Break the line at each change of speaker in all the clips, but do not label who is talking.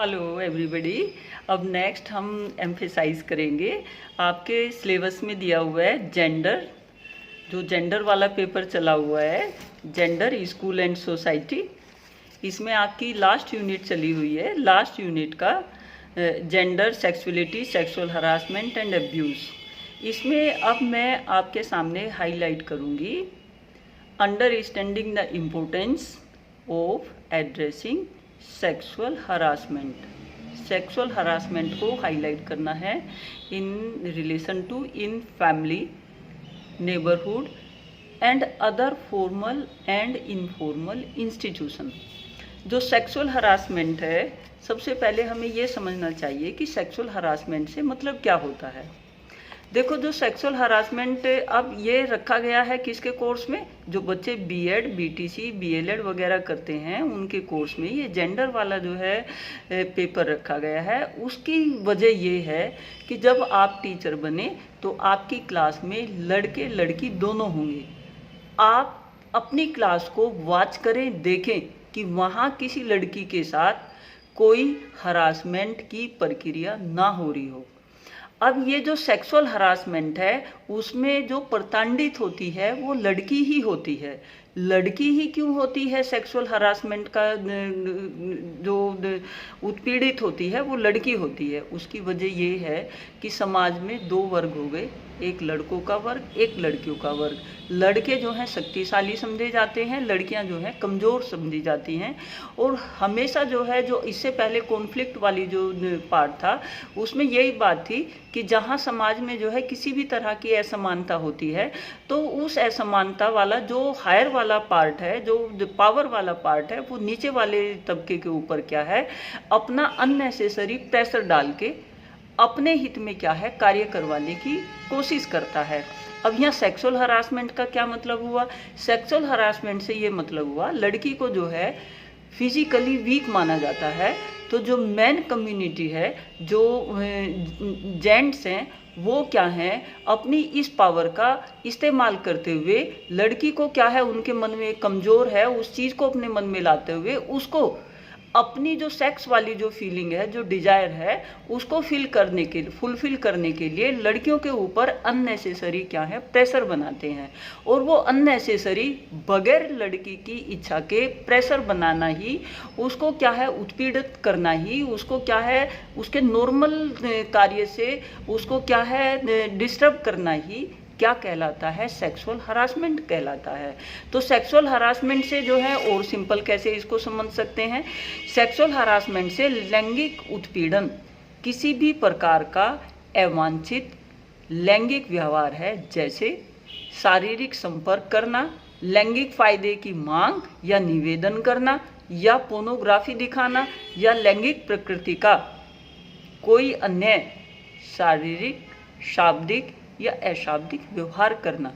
Hello everybody. अब next हम emphasise करेंगे, आपके सिलेबस में दिया हुआ है जेंडर, जो जेंडर वाला पेपर चला हुआ है, जेंडर स्कूल एंड सोसाइटी। इसमें आपकी लास्ट यूनिट चली हुई है, लास्ट यूनिट का gender, sexuality, sexual harassment and abuse. इसमें अब मैं आपके सामने हाईलाइट करूँगी understanding the importance of addressing sexual harassment. Sexual harassment को हाईलाइट करना है in relation to in family, neighbourhood and other formal and informal institution. जो सेक्सुअल हरासमेंट है, सबसे पहले हमें ये समझना चाहिए कि सेक्सुअल हरासमेंट से मतलब क्या होता है। देखो, जो सेक्सुअल हरासमेंट अब ये रखा गया है किसके कोर्स में, जो बच्चे बीएड, बीटीसी, बीएलएड वगैरह करते हैं उनके कोर्स में ये जेंडर वाला जो है पेपर रखा गया है। उसकी वजह ये है कि जब आप टीचर बने तो आपकी क्लास में लड़के लड़की दोनों होंगे। आप अपनी क्लास को वॉच करें, देखें कि वहाँ किसी लड़की के साथ कोई हरासमेंट की प्रक्रिया ना हो रही हो। अब ये जो सेक्सुअल हरासमेंट है उसमें जो प्रताड़ित होती है वो लड़की ही होती है। लड़की ही क्यों होती है? सेक्सुअल हरासमेंट का जो उत्पीड़ित होती है वो लड़की होती है। उसकी वजह ये है कि समाज में दो वर्ग हो गए, एक लड़कों का वर्ग, एक लड़कियों का वर्ग। लड़के जो हैं शक्तिशाली समझे जाते हैं, लड़कियां जो हैं कमज़ोर समझी जाती हैं। और हमेशा जो है, जो इससे पहले कॉन्फ्लिक्ट वाली जो पार्ट था उसमें यही बात थी कि जहां समाज में जो है किसी भी तरह की असमानता होती है तो उस असमानता वाला जो हायर वाला पार्ट है, जो पावर वाला पार्ट है, वो नीचे वाले तबके के ऊपर क्या है, अपना अननेसेसरी प्रेशर डाल के अपने हित में क्या है कार्य करवाने की कोशिश करता है। अब यहाँ सेक्सुअल हरासमेंट का क्या मतलब हुआ? सेक्सुअल हरासमेंट से ये मतलब हुआ लड़की को जो है फिजिकली वीक माना जाता है। तो जो मैन कम्युनिटी है, जो जेंट्स हैं, वो क्या है अपनी इस पावर का इस्तेमाल करते हुए लड़की को क्या है उनके मन में कमज़ोर है उस चीज़ को अपने मन में लाते हुए उसको अपनी जो सेक्स वाली जो फीलिंग है, जो डिजायर है, उसको फुलफिल करने के लिए लड़कियों के ऊपर अननेसेसरी क्या है प्रेशर बनाते हैं। और वो अननेसेसरी बगैर लड़की की इच्छा के प्रेशर बनाना ही, उसको क्या है उत्पीड़ित करना ही, उसको क्या है उसके नॉर्मल कार्य से उसको क्या है डिस्टर्ब करना ही क्या कहलाता है? सेक्सुअल हरासमेंट कहलाता है। तो सेक्सुअल हरासमेंट से जो है और सिंपल कैसे इसको समझ सकते हैं, सेक्सुअल हरासमेंट से लैंगिक उत्पीड़न किसी भी प्रकार का अवांछित लैंगिक व्यवहार है, जैसे शारीरिक संपर्क करना, लैंगिक फायदे की मांग या निवेदन करना, या पोर्नोग्राफी दिखाना, या लैंगिक प्रकृति का कोई अन्य शारीरिक, शाब्दिक या अशाब्दिक व्यवहार करना।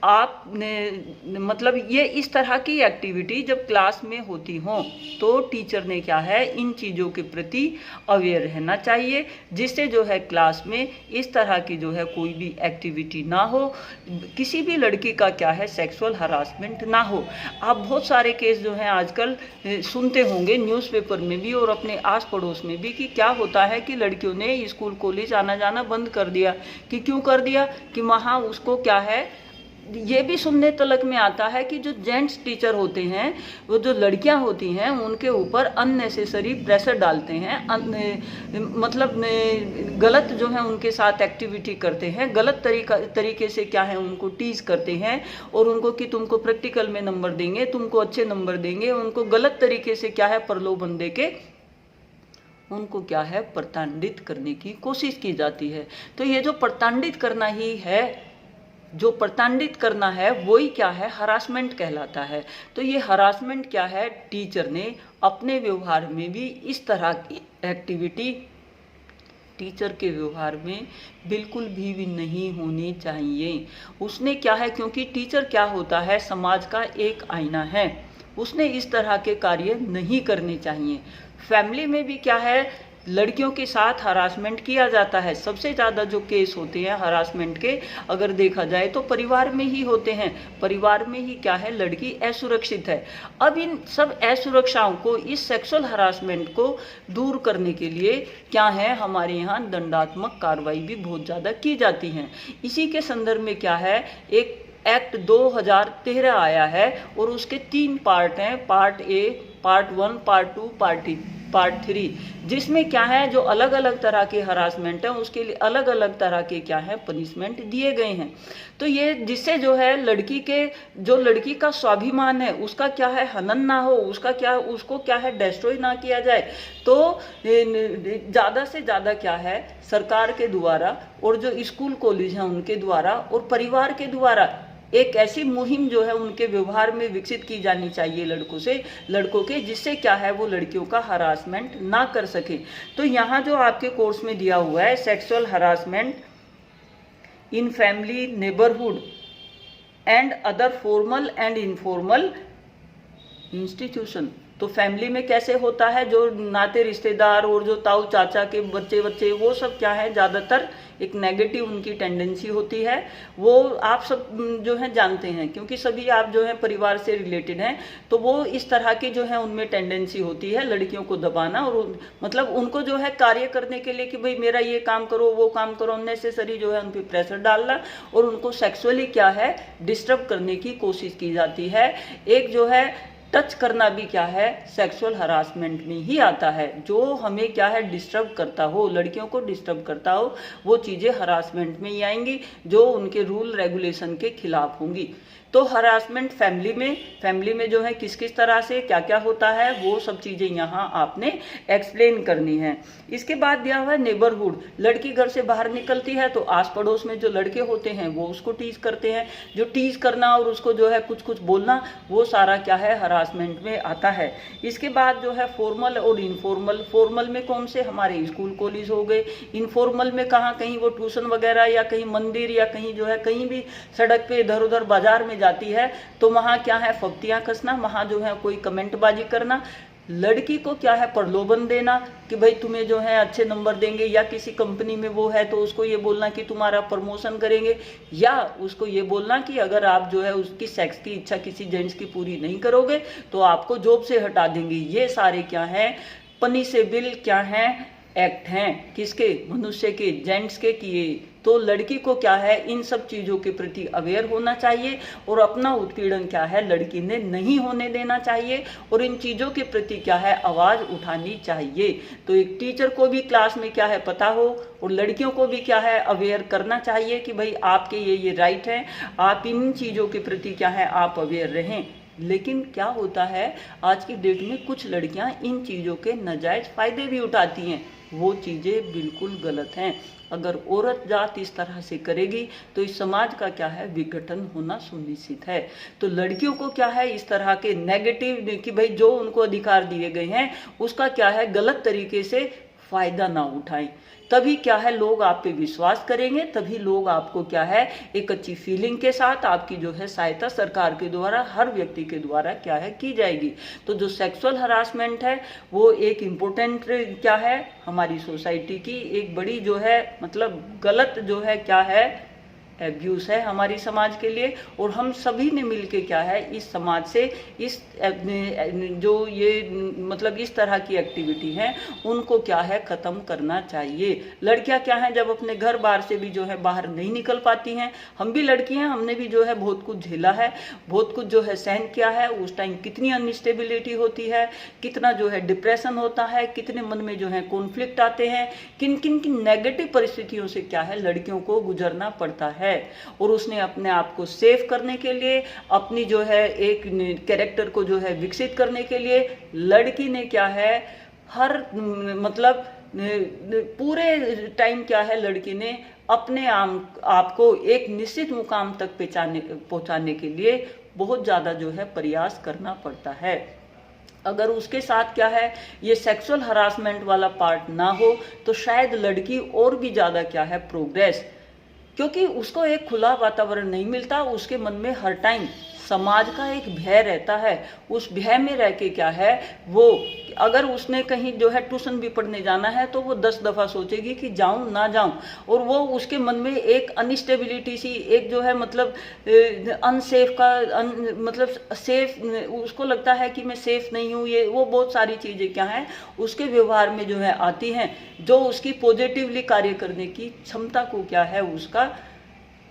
आपने मतलब ये इस तरह की एक्टिविटी जब क्लास में होती हो तो टीचर ने क्या है इन चीज़ों के प्रति अवेयर रहना चाहिए, जिससे जो है क्लास में इस तरह की जो है कोई भी एक्टिविटी ना हो, किसी भी लड़की का क्या है सेक्सुअल हरासमेंट ना हो। आप बहुत सारे केस जो हैं आजकल सुनते होंगे न्यूज़पेपर में भी और अपने आस पड़ोस में भी कि क्या होता है कि लड़कियों ने स्कूल कॉलेज आना जाना बंद कर दिया। कि क्यों कर दिया? कि वहाँ उसको क्या है, ये भी सुनने तलक में आता है कि जो जेंट्स टीचर होते हैं वो जो लड़कियां होती हैं उनके ऊपर अननेसेसरी प्रेशर डालते हैं, मतलब गलत जो है उनके साथ एक्टिविटी करते हैं, गलत तरीके से क्या है उनको टीज करते हैं और उनको कि तुमको प्रैक्टिकल में नंबर देंगे, तुमको अच्छे नंबर देंगे, उनको गलत तरीके से क्या है प्रलोभन दे के उनको क्या है प्रताड़ित करने की कोशिश की जाती है। तो ये जो प्रताड़ित करना ही है, जो प्रताड़ित करना है वही क्या है हरासमेंट कहलाता है। तो ये हरासमेंट क्या है, टीचर ने अपने व्यवहार में भी इस तरह की एक्टिविटी टीचर के व्यवहार में बिल्कुल भी नहीं होनी चाहिए। उसने क्या है, क्योंकि टीचर क्या होता है समाज का एक आईना है, उसने इस तरह के कार्य नहीं करने चाहिए। फैमिली में भी क्या है लड़कियों के साथ हरासमेंट किया जाता है। सबसे ज़्यादा जो केस होते हैं हरासमेंट के, अगर देखा जाए तो परिवार में ही होते हैं। परिवार में ही क्या है, लड़की असुरक्षित है। अब इन सब असुरक्षाओं को, इस सेक्सुअल हरासमेंट को दूर करने के लिए क्या है, हमारे यहाँ दंडात्मक कार्रवाई भी बहुत ज़्यादा की जाती हैं। इसी के संदर्भ में क्या है, एक एक्ट 2013 आया है और उसके 3 पार्ट हैं, part A, part 1, part 2, part 3, जिसमें क्या है, जो अलग अलग तरह के हरासमेंट है उसके लिए अलग अलग तरह के क्या है पनिशमेंट दिए गए हैं। तो ये जिससे जो है लड़की का स्वाभिमान है उसका क्या है हनन ना हो, उसको क्या है डिस्ट्रॉय ना किया जाए। तो ज़्यादा से ज़्यादा क्या है, सरकार के द्वारा और जो स्कूल कॉलेज हैं उनके द्वारा और परिवार के द्वारा एक ऐसी मुहिम जो है उनके व्यवहार में विकसित की जानी चाहिए लड़कों के, जिससे क्या है वो लड़कियों का हरासमेंट ना कर सके। तो यहाँ जो आपके कोर्स में दिया हुआ है, sexual harassment in family, neighbourhood and other formal and informal institution. तो फैमिली में कैसे होता है, जो नाते रिश्तेदार और जो ताऊ चाचा के बच्चे वो सब क्या है, ज़्यादातर एक नेगेटिव उनकी टेंडेंसी होती है। वो आप सब जो है जानते हैं, क्योंकि सभी आप जो है परिवार से रिलेटेड हैं। तो वो इस तरह की जो है उनमें टेंडेंसी होती है लड़कियों को दबाना और मतलब उनको जो है कार्य करने के लिए कि भाई मेरा ये काम करो वो काम करो, अननेसेसरी जो है उन पर प्रेशर डालना और उनको सेक्सुअली क्या है डिस्टर्ब करने की कोशिश की जाती है। एक जो है टच करना भी क्या है सेक्सुअल हरासमेंट में ही आता है। जो हमें क्या है डिस्टर्ब करता हो, लड़कियों को डिस्टर्ब करता हो, वो चीज़ें हरासमेंट में ही आएंगी जो उनके रूल रेगुलेशन के खिलाफ होंगी। तो हरासमेंट फैमिली में जो है किस किस तरह से क्या क्या होता है वो सब चीज़ें यहाँ आपने एक्सप्लेन करनी है। इसके बाद दिया हुआ है नेबरहुड। लड़की घर से बाहर निकलती है तो आस पड़ोस में जो लड़के होते हैं वो उसको टीज करते हैं। जो टीज करना और उसको जो है कुछ कुछ बोलना, वो सारा क्या है हरासमेंट में आता है। इसके बाद जो है फॉर्मल और इनफॉर्मल। फॉर्मल में कौन से, हमारे स्कूल कॉलेज हो गए। इनफॉर्मल में कहाँ, कहीं वो ट्यूशन वगैरह या कहीं मंदिर या कहीं जो है कहीं भी सड़क पे इधर उधर बाजार में जाती है तो वहां क्या है फब्तियां कसना, वहां जो है कोई कमेंटबाजी करना, लड़की को क्या है प्रलोभन देना कि भाई तुम्हें जो है अच्छे नंबर देंगे, या किसी कंपनी में वो है तो उसको ये बोलना कि तुम्हारा प्रमोशन करेंगे, या उसको ये बोलना कि अगर आप जो है उसकी सेक्स की इच्छा किसी जेंट्स की पूरी नहीं करोगे तो आपको जॉब से हटा देंगे। ये सारे क्या है पनिशेबल क्या है एक्ट हैं, किसके, मनुष्य के, जेंट्स के किए। तो लड़की को क्या है इन सब चीज़ों के प्रति अवेयर होना चाहिए और अपना उत्पीड़न क्या है लड़की ने नहीं होने देना चाहिए और इन चीज़ों के प्रति क्या है आवाज़ उठानी चाहिए। तो एक टीचर को भी क्लास में क्या है पता हो और लड़कियों को भी क्या है अवेयर करना चाहिए कि भाई आपके ये राइट हैं, आप इन चीज़ों के प्रति क्या है आप अवेयर रहें। लेकिन क्या होता है आज की डेट में कुछ लड़कियां इन चीज़ों के नाजायज फायदे भी उठाती हैं, वो चीज़ें बिल्कुल गलत हैं। अगर औरत जात इस तरह से करेगी तो इस समाज का क्या है विघटन होना सुनिश्चित है। तो लड़कियों को क्या है इस तरह के नेगेटिव कि भाई जो उनको अधिकार दिए गए हैं उसका क्या है गलत तरीके से फायदा ना उठाएं। तभी क्या है लोग आप पे विश्वास करेंगे, तभी लोग आपको क्या है एक अच्छी फीलिंग के साथ आपकी जो है सहायता सरकार के द्वारा हर व्यक्ति के द्वारा क्या है की जाएगी। तो जो सेक्सुअल हरासमेंट है वो एक इम्पोर्टेंट क्या है हमारी सोसाइटी की एक बड़ी जो है मतलब गलत जो है क्या है एब्यूज है हमारी समाज के लिए। और हम सभी ने मिलके क्या है इस समाज से इस जो ये मतलब इस तरह की एक्टिविटी है उनको क्या है खत्म करना चाहिए। लड़कियां क्या है जब अपने घर बार से भी जो है बाहर नहीं निकल पाती हैं, हम भी लड़की हैं, हमने भी जो है बहुत कुछ झेला है, बहुत कुछ जो है सहन किया है। उस टाइम कितनी अनस्टेबिलिटी होती है, कितना जो है डिप्रेशन होता है, कितने मन में जो है कॉन्फ्लिक्ट आते हैं, किन किन की नेगेटिव परिस्थितियों से क्या है लड़कियों को गुजरना पड़ता है। और उसने अपने आप को सेव करने के लिए अपनी जो है एक कैरेक्टर को जो है विकसित करने के लिए लड़की ने क्या है हर मतलब पूरे टाइम क्या है लड़की ने अपने आप को एक निश्चित मुकाम तक पहुंचाने के लिए बहुत ज़्यादा जो है प्रयास करना पड़ता है। अगर उसके साथ क्या है ये सेक्सुअल हरासमेंट वाला पार्ट ना हो तो शायद लड़की और भी ज़्यादा क्या है प्रोग्रेस, क्योंकि उसको एक खुला वातावरण नहीं मिलता, उसके मन में हर टाइम समाज का एक भय रहता है, उस भय में रह के क्या है वो, अगर उसने कहीं जो है ट्यूशन भी पढ़ने जाना है तो वो 10 दफ़ा सोचेगी कि जाऊं ना जाऊं, और वो उसके मन में एक अनस्टेबिलिटी सी, एक जो है मतलब अनसेफ का मतलब सेफ, उसको लगता है कि मैं सेफ नहीं हूँ, ये वो बहुत सारी चीज़ें क्या हैं उसके व्यवहार में जो है आती हैं, जो उसकी पॉजिटिवली कार्य करने की क्षमता को क्या है उसका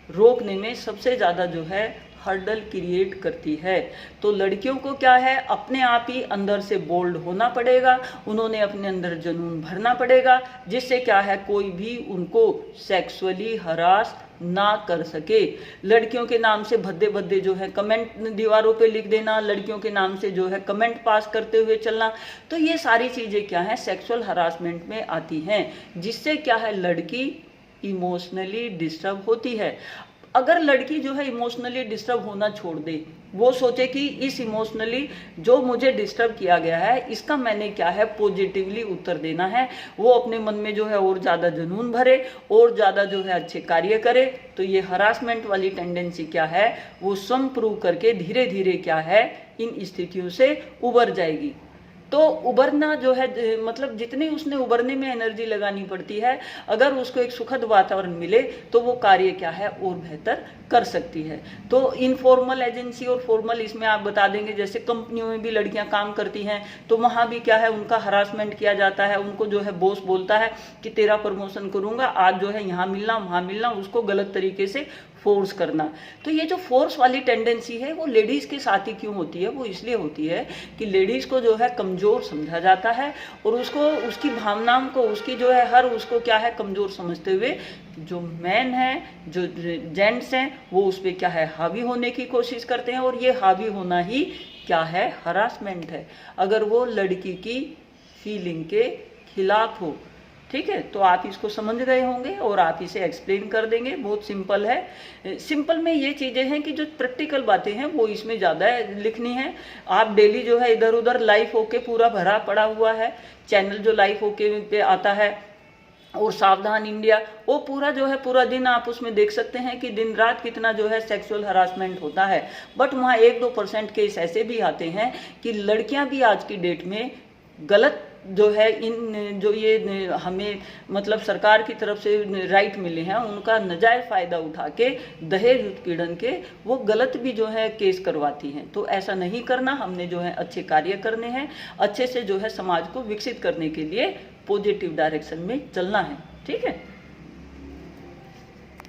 रोकने में सबसे ज़्यादा जो है हर्डल क्रिएट करती है। तो लड़कियों को क्या है अपने आप ही अंदर से बोल्ड होना पड़ेगा, उन्होंने अपने अंदर जुनून भरना पड़ेगा, जिससे क्या है कोई भी उनको सेक्सुअली हरास ना कर सके। लड़कियों के नाम से भद्दे भद्दे जो है कमेंट दीवारों पे लिख देना, लड़कियों के नाम से जो है कमेंट पास करते हुए चलना, तो ये सारी चीज़ें क्या है सेक्सुअल हरासमेंट में आती हैं, जिससे क्या है लड़की इमोशनली डिस्टर्ब होती है। अगर लड़की जो है इमोशनली डिस्टर्ब होना छोड़ दे, वो सोचे कि इस इमोशनली जो मुझे डिस्टर्ब किया गया है इसका मैंने क्या है पॉजिटिवली उत्तर देना है, वो अपने मन में जो है और ज़्यादा जुनून भरे और ज़्यादा जो है अच्छे कार्य करे, तो ये हरासमेंट वाली टेंडेंसी क्या है वो स्वयं प्रूव करके धीरे धीरे क्या है इन स्थितियों से उबर जाएगी। तो उबरना जो है मतलब जितनी उसने उबरने में एनर्जी लगानी पड़ती है, अगर उसको एक सुखद वातावरण मिले तो वो कार्य क्या है और बेहतर कर सकती है। तो इनफॉर्मल एजेंसी और फॉर्मल इसमें आप बता देंगे, जैसे कंपनियों में भी लड़कियां काम करती हैं तो वहां भी क्या है उनका हरासमेंट किया जाता है, उनको जो है बॉस बोलता है कि तेरा प्रमोशन करूंगा, आज जो है यहाँ मिलना वहां मिलना, उसको गलत तरीके से फोर्स करना। तो ये जो फोर्स वाली टेंडेंसी है वो लेडीज के साथ ही क्यों होती है, वो इसलिए होती है कि लेडीज को जो है कमजोर समझा जाता है और उसको उसकी भावनाओं को उसकी जो है हर उसको क्या है कमजोर समझते हुए जो मैन है जो जेंट्स हैं वो उस पर क्या है हावी होने की कोशिश करते हैं, और ये हावी होना ही क्या है हरासमेंट है, अगर वो लड़की की फीलिंग के खिलाफ हो। ठीक है, तो आप इसको समझ गए होंगे और आप इसे एक्सप्लेन कर देंगे, बहुत सिंपल है। सिंपल में ये चीज़ें हैं कि जो प्रैक्टिकल बातें हैं वो इसमें ज़्यादा लिखनी है। आप डेली जो है इधर उधर लाइव होके पूरा भरा पड़ा हुआ है, चैनल जो लाइव होके पे आता है और सावधान इंडिया, वो पूरा जो है पूरा दिन आप उसमें देख सकते हैं कि दिन रात कितना जो है सेक्सुअल हरासमेंट होता है। बट वहाँ 1-2% केस ऐसे भी आते हैं कि लड़कियां भी आज की डेट में गलत जो है इन जो ये हमें मतलब सरकार की तरफ से राइट मिले हैं उनका नाजायज फायदा उठा के दहेज उत्पीड़न के वो गलत भी जो है केस करवाती हैं। तो ऐसा नहीं करना, हमने जो है अच्छे कार्य करने हैं, अच्छे से जो है समाज को विकसित करने के लिए पॉजिटिव डायरेक्शन में चलना है। ठीक है।